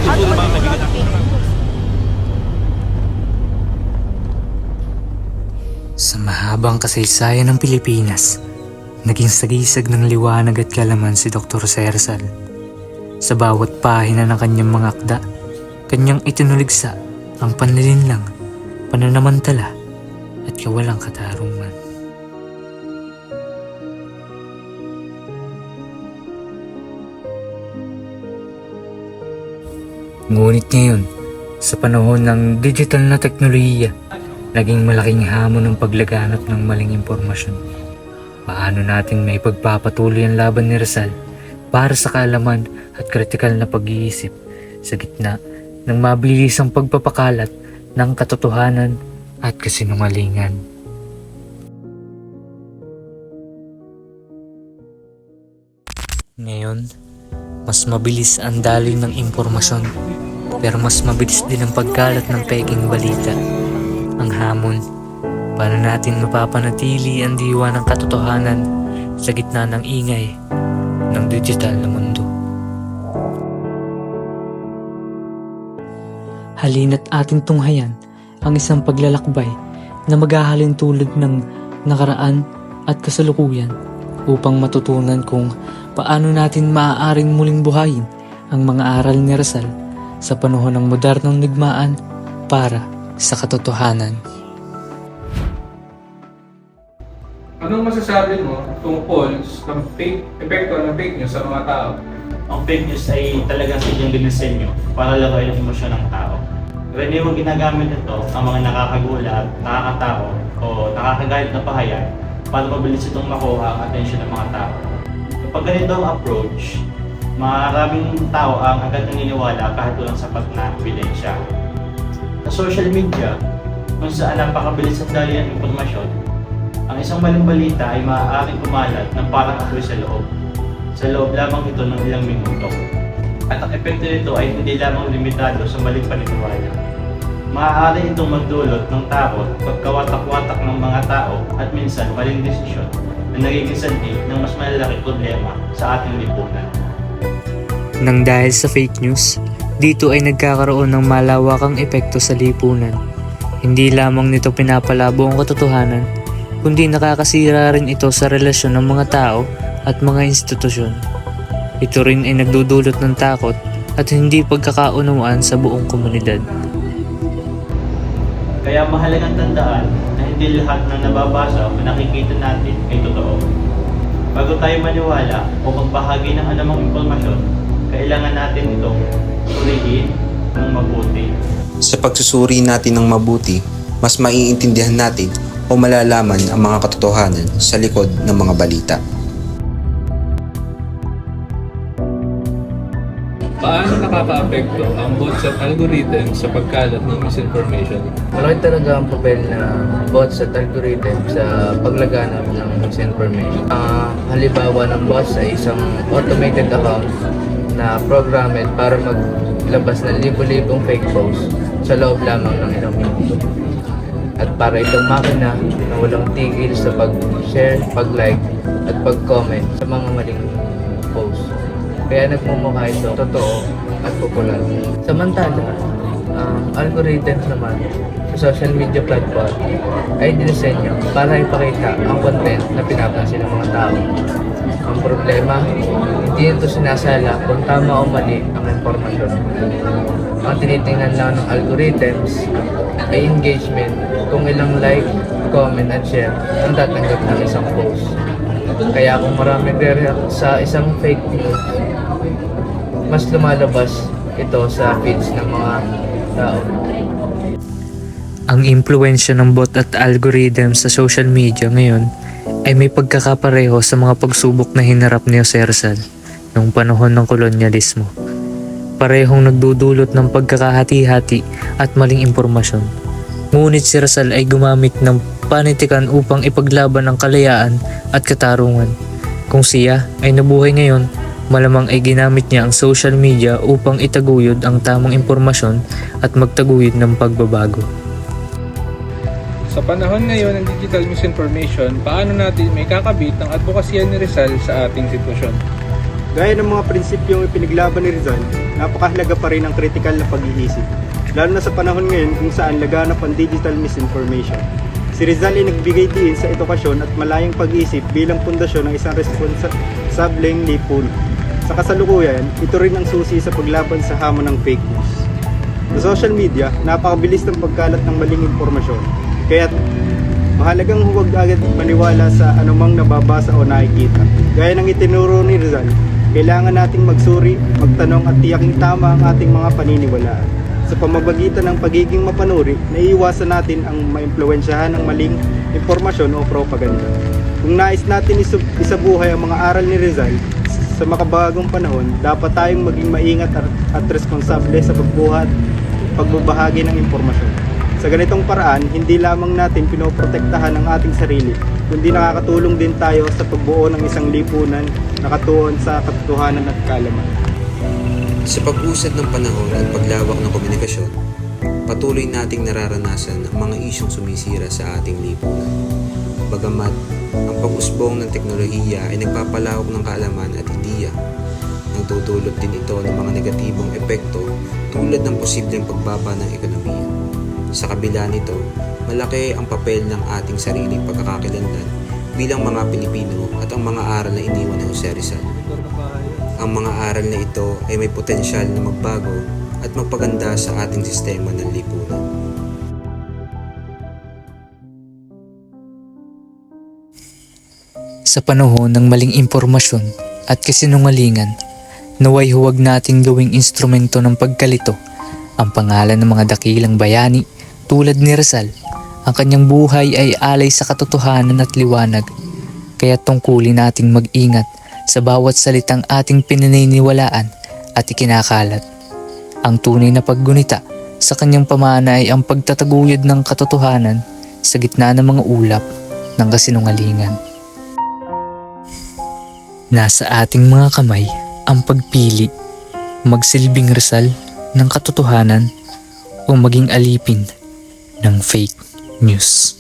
po ng mga kaibigan natin. Sa mahabang kasaysayan ng Pilipinas, naging sagisag ng liwanag at kalaman si Dr. Zerzal. Sa bawat pahina ng kanyang mga akda, kanyang itinuligsa ang panlilinlang, pananamantala at kawalang katarungan. Ngunit ngayon, sa panahon ng digital na teknolohiya, naging malaking hamon ang paglaganap ng maling impormasyon. Paano natin may pagpapatuloy ang laban ni Rizal para sa kaalaman at kritikal na pag-iisip sa gitna ng mabilisang pagpapakalat ng katotohanan at kasinungalingan? Ngayon, mas mabilis ang daloy ng impormasyon, pero mas mabilis din ang pagkalat ng peking balita. Ang hamon, paano natin mapapanatili ang diwa ng katotohanan sa gitna ng ingay ng digital na mundo? Halina't ating tunghayan ang isang paglalakbay na maghahalin tulad ng nakaraan at kasalukuyan upang matutunan kung paano natin maaaring muling buhayin ang mga aral ni Rizal sa panahon ng modernong digmaan para sa katotohanan. Anong masasabi mo tungkol sa epekto ng fake news sa mga tao? Ang fake news ay talagang silyang dinisenyo para laruin ang emosyon ng tao. Karaniwang ginagamit ito ang mga nakakagulat, nakakatao o nakakagalit na pahayag para mabilis itong makuha ang atensyon ng mga tao. Kapag ganito ang approach, maraming tao ang agad naniniwala kahit walang sapat na ebidensya. Sa social media, kung saan napakabilis at dali ang impormasyon, ang isang maling balita ay maaaring kumalat ng parang apoy sa loob. Sa loob lamang ito ng ilang minuto. At ang epekto nito ay hindi lamang limitado sa maling paniniwala. Maaari itong magdulot ng takot, pagkawatak-watak ng mga tao at minsan maling desisyon na nagiging sanhi ng mas malalaking problema sa ating lipunan. Nang dahil sa fake news, dito ay nagkakaroon ng malawakang epekto sa lipunan. Hindi lamang nito pinapalabo ang katotohanan, kundi nakakasira rin ito sa relasyon ng mga tao at mga institusyon. Ito rin ay nagdudulot ng takot at hindi pagkakaunawaan sa buong komunidad. Kaya mahalagang tandaan na hindi lahat ng nababasa o nakikita natin ay totoo. Bago tayo maniwala o magbahagi ng anumang impormasyon, kailangan natin itong suriin ng mabuti. Sa pagsusuri natin ng mabuti, mas maiintindihan natin o malalaman ang mga katotohanan sa likod ng mga balita. Paano nakaka-apekto ang bots at algorithm sa pagkalat ng misinformation? Malaki talaga ang papel na bots at algorithm sa paglaganap ng misinformation. Halimbawa ng bots ay isang automated account na programmed para maglabas ng libo-libong fake posts sa loob lamang ng ilang minuto. At para itong makina na walang tigil sa pag-share, pag-like at pag-comment sa mga maling posts. Kaya nagmumukha ito totoo at popular. Samantala, ang algorithms naman sa social media platform ay dinisenyo para ipakita ang content na pinapansin ng mga tao. Ang problema, hindi ito sinasala kung tama o mali ang impormasyon. Ang tinitingnan lang ng algorithms ay engagement, kung ilang like, comment at share ang tatanggap ng isang post. Kaya kung marami react sa isang fake news, mas lumalabas ito sa feeds ng mga tao. Ang impluwensya ng bot at algorithm sa social media ngayon ay may pagkakapareho sa mga pagsubok na hinarap ni Jose Rizal noong panahon ng kolonyalismo. Parehong nagdudulot ng pagkakahati-hati at maling impormasyon. Ngunit si Rizal ay gumamit ng panitikan upang ipaglaban ang kalayaan at katarungan. Kung siya ay nabuhay ngayon, malamang ay ginamit niya ang social media upang itaguyod ang tamang impormasyon at magtaguyod ng pagbabago. Sa panahon ngayon ng digital misinformation, paano natin may kakabit ang advokasya ni Rizal sa ating sitwasyon? Gaya ng mga prinsipyong ipinaglaban ni Rizal, napakahalaga pa rin ang kritikal na pag-iisip, lalo na sa panahon ngayon kung saan laganap ang digital misinformation. Si Rizal ay nagbigay din sa edukasyon at malayang pag-iisip bilang pundasyon ng isang responsableng lipunan. Sa kasalukuyan, ito rin ang susi sa paglaban sa hamon ng fake news. Sa social media, napakabilis ng pagkalat ng maling impormasyon. Kaya't mahalagang huwag agad maniwala sa anumang nababasa o nakikita. Gaya ng itinuro ni Rizal, kailangan nating magsuri, magtanong at tiyaking tama ang ating mga paniniwalaan. Sa pamamagitan ng pagiging mapanuri, naiiwasan natin ang maimpluwensyahan ng maling impormasyon o propaganda. Kung nais natin isabuhay ang mga aral ni Rizal sa makabagong panahon, dapat tayong maging maingat at responsable sa pagbuhat at pagbabahagi ng impormasyon. Sa ganitong paraan, hindi lamang natin pinoprotektahan ang ating sarili, kundi nakakatulong din tayo sa pagbuo ng isang lipunan na katuon sa katotohanan at kaalaman. Sa pag-usad ng panahon at paglawak ng komunikasyon, patuloy nating nararanasan ang mga isyong sumisira sa ating lipunan. Bagamat ang pag-usbong ng teknolohiya ay nagpapalawak ng kaalaman at ideya, nagdudulot din ito ng mga negatibong epekto tulad ng posibleng pagbaba ng ekonomiya. Sa kabila nito, malaki ang papel ng ating sariling pagkakakilanlan bilang mga Pilipino at ang mga aral na iniwan ni Jose Rizal. Ang mga aral na ito ay may potensyal na magbago at magpaganda sa ating sistema ng lipunan. Sa panahon ng maling impormasyon at kasinungalingan, naway huwag nating gawing instrumento ng pagkalito ang pangalan ng mga dakilang bayani tulad ni Rizal. Ang kanyang buhay ay alay sa katotohanan at liwanag, kaya tungkulin nating mag-ingat sa bawat salitang ating pinaniniwalaan at ikinakalat. Ang tunay na paggunita sa kanyang pamana ay ang pagtataguyod ng katotohanan sa gitna ng mga ulap ng kasinungalingan. Nasa ating mga kamay ang pagpili, magsilbing Rizal ng katotohanan o maging alipin ng fake news.